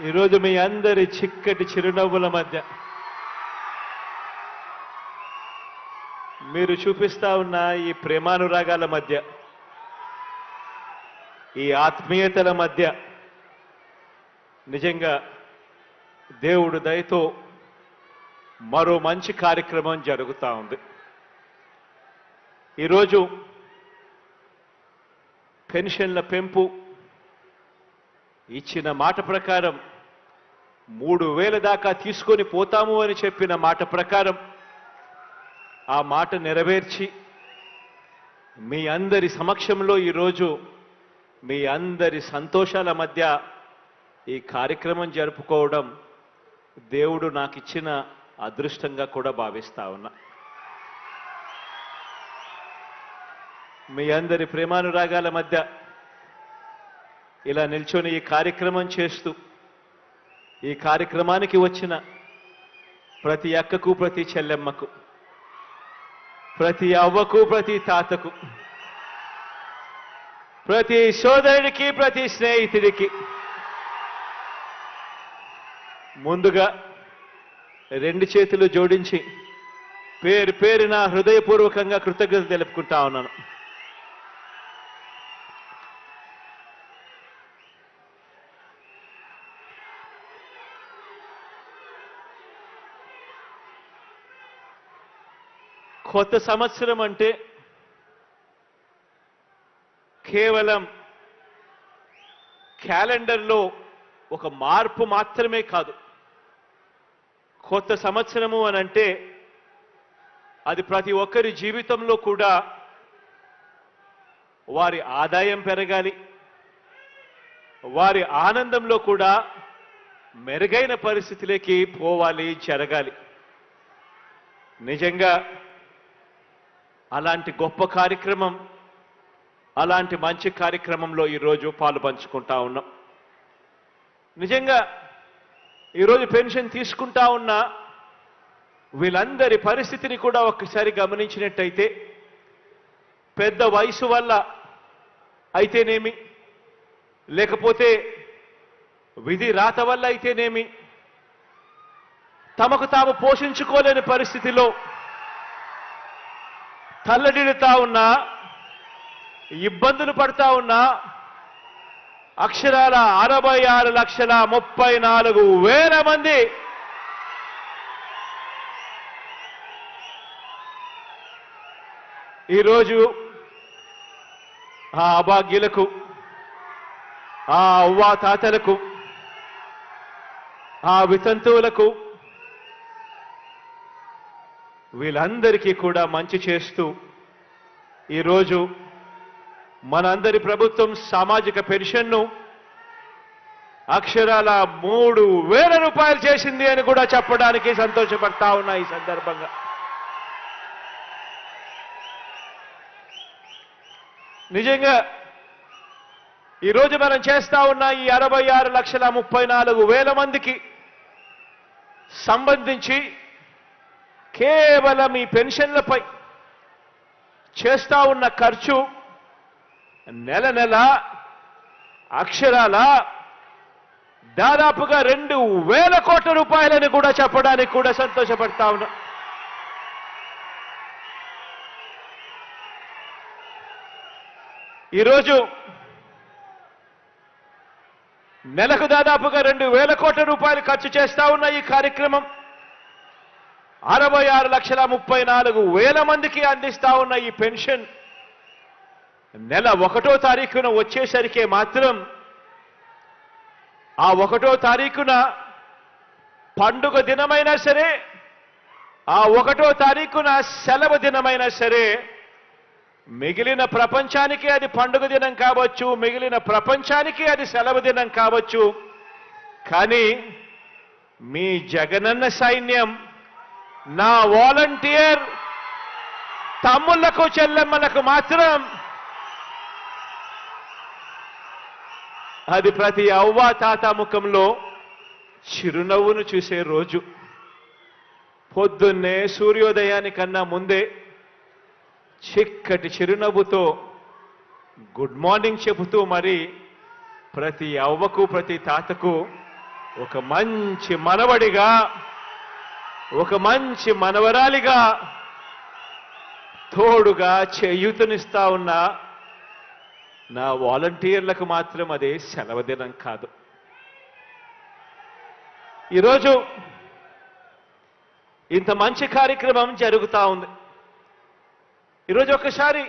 ఈరోజు మీ అందరి చిక్కటి చిరునవ్వుల మధ్య మీరు చూపిస్తా ఉన్న ఈ ప్రేమానురాగాల మధ్య ఈ ఆత్మీయతల మధ్య నిజంగా దేవుడు దయతో మరో మంచి కార్యక్రమం జరుగుతూ ఉంది. ఈరోజు పెన్షన్ల పెంపు ఇచ్చిన మాట ప్రకారం 3,000 దాకా తీసుకొని పోతాము అని చెప్పిన మాట ప్రకారం ఆ మాట నెరవేర్చి మీ అందరి సమక్షంలో ఈరోజు మీ అందరి సంతోషాల మధ్య ఈ కార్యక్రమం జరుపుకోవడం దేవుడు నాకు ఇచ్చిన అదృష్టంగా కూడా భావిస్తా ఉన్నా. మీ అందరి ప్రేమానురాగాల మధ్య ఇలా నిల్చొని ఈ కార్యక్రమం చేస్తూ ఈ కార్యక్రమానికి వచ్చిన ప్రతి అక్కకు, ప్రతి చెల్లెమ్మకు, ప్రతి అవ్వకు, ప్రతి తాతకు, ప్రతి సోదరుడికి, ప్రతి స్నేహితుడికి ముందుగా 2 చేతులు జోడించి పేరు పేరున హృదయపూర్వకంగా కృతజ్ఞతలు తెలుపుకుంటా ఉన్నాను. కొత్త సంవత్సరం అంటే కేవలం క్యాలెండర్లో ఒక మార్పు మాత్రమే కాదు. కొత్త సంవత్సరము అనంటే అది ప్రతి ఒక్కరి జీవితంలో కూడా వారి ఆదాయం పెరగాలి, వారి ఆనందంలో కూడా మెరుగైన పరిస్థితిలోకి పోవాలి, జరగాలి. నిజంగా అలాంటి గొప్ప కార్యక్రమం, అలాంటి మంచి కార్యక్రమంలో ఈరోజు పాలు పంచుకుంటా ఉన్నాం. నిజంగా ఈరోజు పెన్షన్ తీసుకుంటా ఉన్న వీళ్ళందరి పరిస్థితిని కూడా ఒక్కసారి గమనించినట్టయితే పెద్ద వయసు వల్ల అయితేనేమి, లేకపోతే విధి రాత వల్ల అయితేనేమి, తమకు తాము పోషించుకోలేని పరిస్థితిలో తల్లడిల్లుతా ఉన్నా, ఇబ్బందులు పడతా ఉన్నా అక్షరాల 66,34,000 మంది ఈరోజు ఆ అభాగ్యులకు, ఆ అవ్వా తాతలకు, ఆ వితంతువులకు వీళ్ళందరికీ కూడా మంచి చేస్తూ ఈరోజు మనందరి ప్రభుత్వం సామాజిక పెన్షన్ను అక్షరాల 3,000 రూపాయలు చేసింది అని కూడా చెప్పడానికి సంతోషపడతా ఉన్నా. ఈ సందర్భంగా నిజంగా ఈరోజు మనం చేస్తా ఉన్న ఈ 66,34,000 మందికి సంబంధించి కేవలం ఈ పెన్షన్లపై చేస్తా ఉన్న ఖర్చు నెల నెల అక్షరాల దాదాపుగా 2,000 కోట్ల రూపాయలని కూడా చెప్పడానికి కూడా సంతోషపడతా ఉన్నా. ఈరోజు నెలకు దాదాపుగా 2,000 కోట్ల రూపాయలు ఖర్చు చేస్తా ఉన్న ఈ కార్యక్రమం 66,34,000 మందికి అందిస్తా ఉన్న ఈ పెన్షన్ నెల 1వ తారీఖున వచ్చేసరికి మాత్రం ఆ 1వ తారీఖున పండుగ దినమైనా సరే, ఆ 1వ తారీఖున సెలవు దినమైనా సరే, మిగిలిన ప్రపంచానికి అది పండుగ దినం కావచ్చు, మిగిలిన ప్రపంచానికి అది సెలవు దినం కావచ్చు. కానీ మీ జగనన్న సైన్యం, నా వాలంటీర్ తమ్ముళ్లకు, చెల్లెమ్మలకు మాత్రం అది ప్రతి అవ్వా తాత ముఖంలో చిరునవ్వును చూసే రోజు. పొద్దున్నే సూర్యోదయానికన్నా ముందే చిక్కటి చిరునవ్వుతో గుడ్ మార్నింగ్ చెబుతూ మరి ప్రతి అవ్వకు ప్రతి తాతకు ఒక మంచి మనవడిగా, ఒక మంచి మనవరాలిగా, తోడుగా చేయూతనిస్తా ఉన్న నా వాలంటీర్లకు మాత్రం అదే సెలవు దినం కాదు. ఈరోజు ఇంత మంచి కార్యక్రమం జరుగుతూ ఉంది. ఈరోజు ఒక్కసారి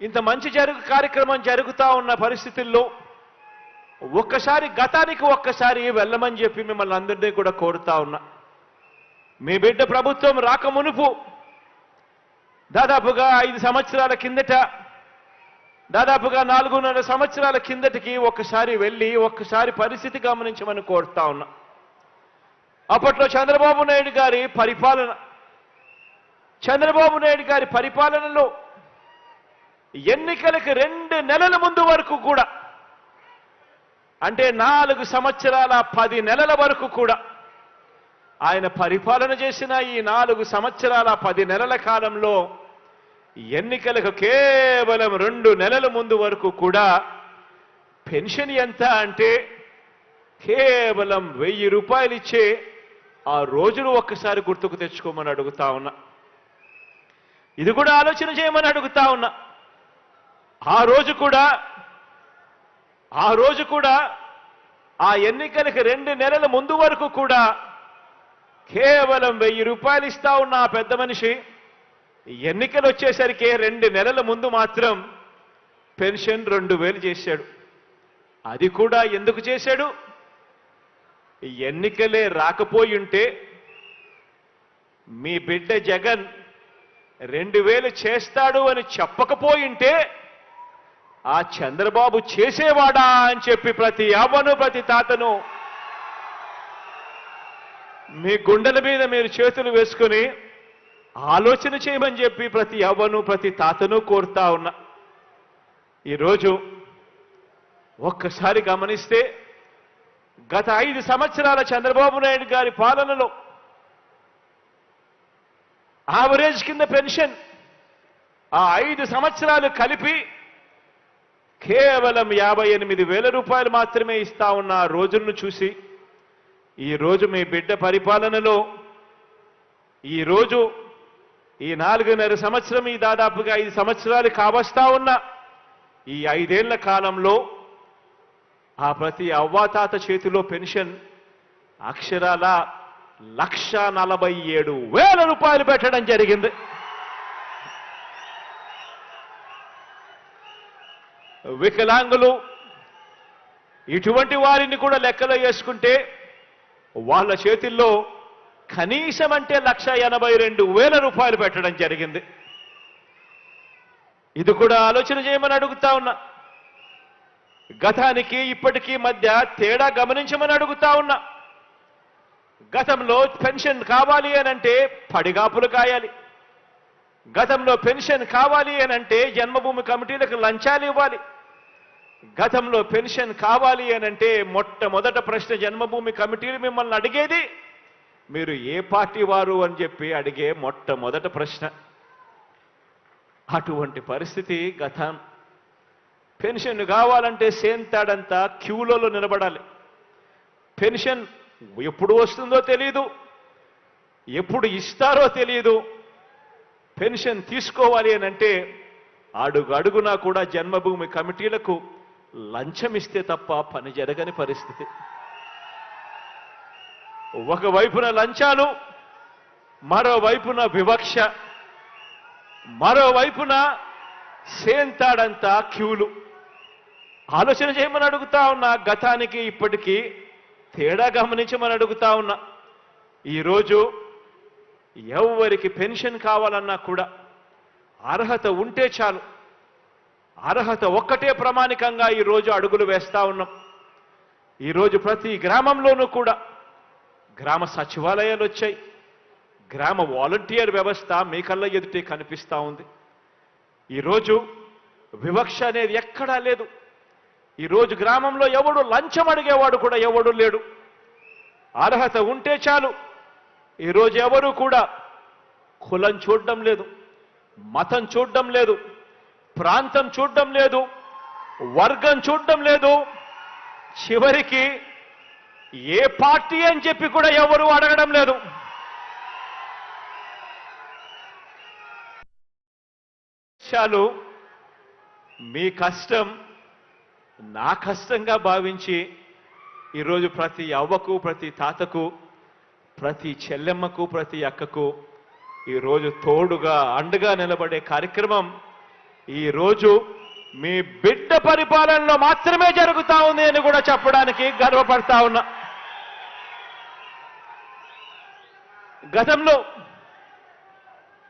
ఇంత మంచి కార్యక్రమం జరుగుతూ ఉన్న పరిస్థితుల్లో ఒక్కసారి గతానికి ఒక్కసారి వెళ్ళమని చెప్పి మిమ్మల్ని అందరినీ కూడా కోరుతా ఉన్నా. మీ బిడ్డ ప్రభుత్వం రాకమునుపు దాదాపుగా 5 సంవత్సరాల కిందట, దాదాపుగా 4.5 సంవత్సరాల కిందటికి ఒక్కసారి వెళ్ళి ఒక్కసారి పరిస్థితి గమనించమని కోరుతా ఉన్నా. అప్పట్లో చంద్రబాబు నాయుడు గారి పరిపాలనలో ఎన్నికలకు 2 నెలల ముందు వరకు కూడా, అంటే 4 సంవత్సరాల 10 నెలల వరకు కూడా ఆయన పరిపాలన చేసిన ఈ 4 సంవత్సరాల 10 నెలల కాలంలో ఎన్నికలకు కేవలం 2 నెలల ముందు వరకు కూడా పెన్షన్ ఎంత అంటే కేవలం 1000 రూపాయలు ఇచ్చే ఆ రోజులు ఒక్కసారి గుర్తుకు తెచ్చుకోమని అడుగుతా ఉన్నా. ఇది కూడా ఆలోచన చేయమని అడుగుతా ఉన్నా. ఆ రోజు కూడా ఆ ఎన్నికలకు 2 నెలల ముందు వరకు కూడా కేవలం 1000 రూపాయలు ఇస్తా ఉన్న ఆ పెద్ద మనిషి ఎన్నికలు వచ్చేసరికి 2 నెలల ముందు మాత్రం పెన్షన్ 2000 చేశాడు. అది కూడా ఎందుకు చేశాడు? ఎన్నికలే రాకపోయి ఉంటే మీ బిడ్డ జగన్ 2000 చేస్తాడు అని చెప్పకపోయింటే ఆ చంద్రబాబు చేసేవాడా అని చెప్పి ప్రతి అవ్వను ప్రతి తాతను మీ గుండెల మీద మీరు చేతులు వేసుకుని ఆలోచన చేయమని చెప్పి ప్రతి అవ్వను ప్రతి తాతను కోరుతా ఉన్నా. ఈరోజు ఒక్కసారి గమనిస్తే గత 5 సంవత్సరాల చంద్రబాబు నాయుడు గారి పాలనలో యావరేజ్ కింద పెన్షన్ ఆ 5 సంవత్సరాలు కలిపి కేవలం 58,000 రూపాయలు మాత్రమే ఇస్తా ఉన్న రోజులను చూసి ఈరోజు మీ బిడ్డ పరిపాలనలో ఈరోజు ఈ 4.5 సంవత్సరం, ఈ దాదాపుగా 5 సంవత్సరాలు కావస్తా ఉన్న ఈ 5 ఏళ్ల కాలంలో ఆ ప్రతి అవ్వాతాత చేతిలో పెన్షన్ అక్షరాల 1,47,000 రూపాయలు పెట్టడం జరిగింది. వికలాంగులు ఇటువంటి వారిని కూడా లెక్కలో వేసుకుంటే వాళ్ళ చేతుల్లో కనీసం అంటే 1,82,000 రూపాయలు పెట్టడం జరిగింది. ఇది కూడా ఆలోచన చేయమని అడుగుతా ఉన్నా. గతానికి ఇప్పటికీ మధ్య తేడా గమనించమని అడుగుతా ఉన్నా. గతంలో పెన్షన్ కావాలి అనంటే పడిగాపులు కాయాలి. గతంలో పెన్షన్ కావాలి అనంటే జన్మభూమి కమిటీలకు లంచాలు ఇవ్వాలి. గతంలో పెన్షన్ కావాలి అనంటే మొట్టమొదట ప్రశ్న జన్మభూమి కమిటీలు మిమ్మల్ని అడిగేది మీరు ఏ పార్టీ వారు అని చెప్పి అడిగే మొట్టమొదట ప్రశ్న. అటువంటి పరిస్థితి గతం. పెన్షన్ కావాలంటే సేంతాడంతా క్యూలలో నిలబడాలి. పెన్షన్ ఎప్పుడు వస్తుందో తెలియదు, ఎప్పుడు ఇస్తారో తెలియదు. పెన్షన్ తీసుకోవాలి అనంటే అడుగు అడుగునా కూడా జన్మభూమి కమిటీలకు లంచం ఇస్తే తప్ప పని జరగని పరిస్థితి. ఒకవైపున లంచాలు, మరోవైపున వివక్ష, మరోవైపున సేంతాడంతా క్యూలు. ఆలోచన చేయమని అడుగుతా ఉన్నా. గతానికి ఇప్పటికీ తేడా గమనించమని అడుగుతా ఉన్నా. ఈరోజు ఎవరికి పెన్షన్ కావాలన్నా కూడా అర్హత ఉంటే చాలు. అర్హత ఒక్కటే ప్రామాణికంగా ఈరోజు అడుగులు వేస్తా ఉన్నాం. ఈరోజు ప్రతి గ్రామంలోనూ కూడా గ్రామ సచివాలయాలు వచ్చాయి. గ్రామ వాలంటీర్ వ్యవస్థ మీ కళ్ళ ఎదుటే కనిపిస్తూ ఉంది. ఈరోజు వివక్ష అనేది ఎక్కడా లేదు. ఈరోజు గ్రామంలో ఎవడు లంచం అడిగేవాడు కూడా ఎవడు లేడు. అర్హత ఉంటే చాలు. ఈరోజు ఎవరు కూడా కులం చూడడం లేదు, మతం చూడడం లేదు, ప్రాంతం చూడడం లేదు, వర్గం చూడడం లేదు. చివరికి ఏ పార్టీ అని చెప్పి కూడా ఎవరు అడగడం లేదు. మీ కష్టం నా కష్టంగా భావించి ఈరోజు ప్రతి అవ్వకు, ప్రతి తాతకు, ప్రతి చెల్లెమ్మకు, ప్రతి అక్కకు ఈరోజు తోడుగా అండగా నిలబడే కార్యక్రమం ఈరోజు మీ బిడ్డ పరిపాలనలో మాత్రమే జరుగుతా ఉంది అని కూడా చెప్పడానికి గర్వపడతా ఉన్నా. గతంలో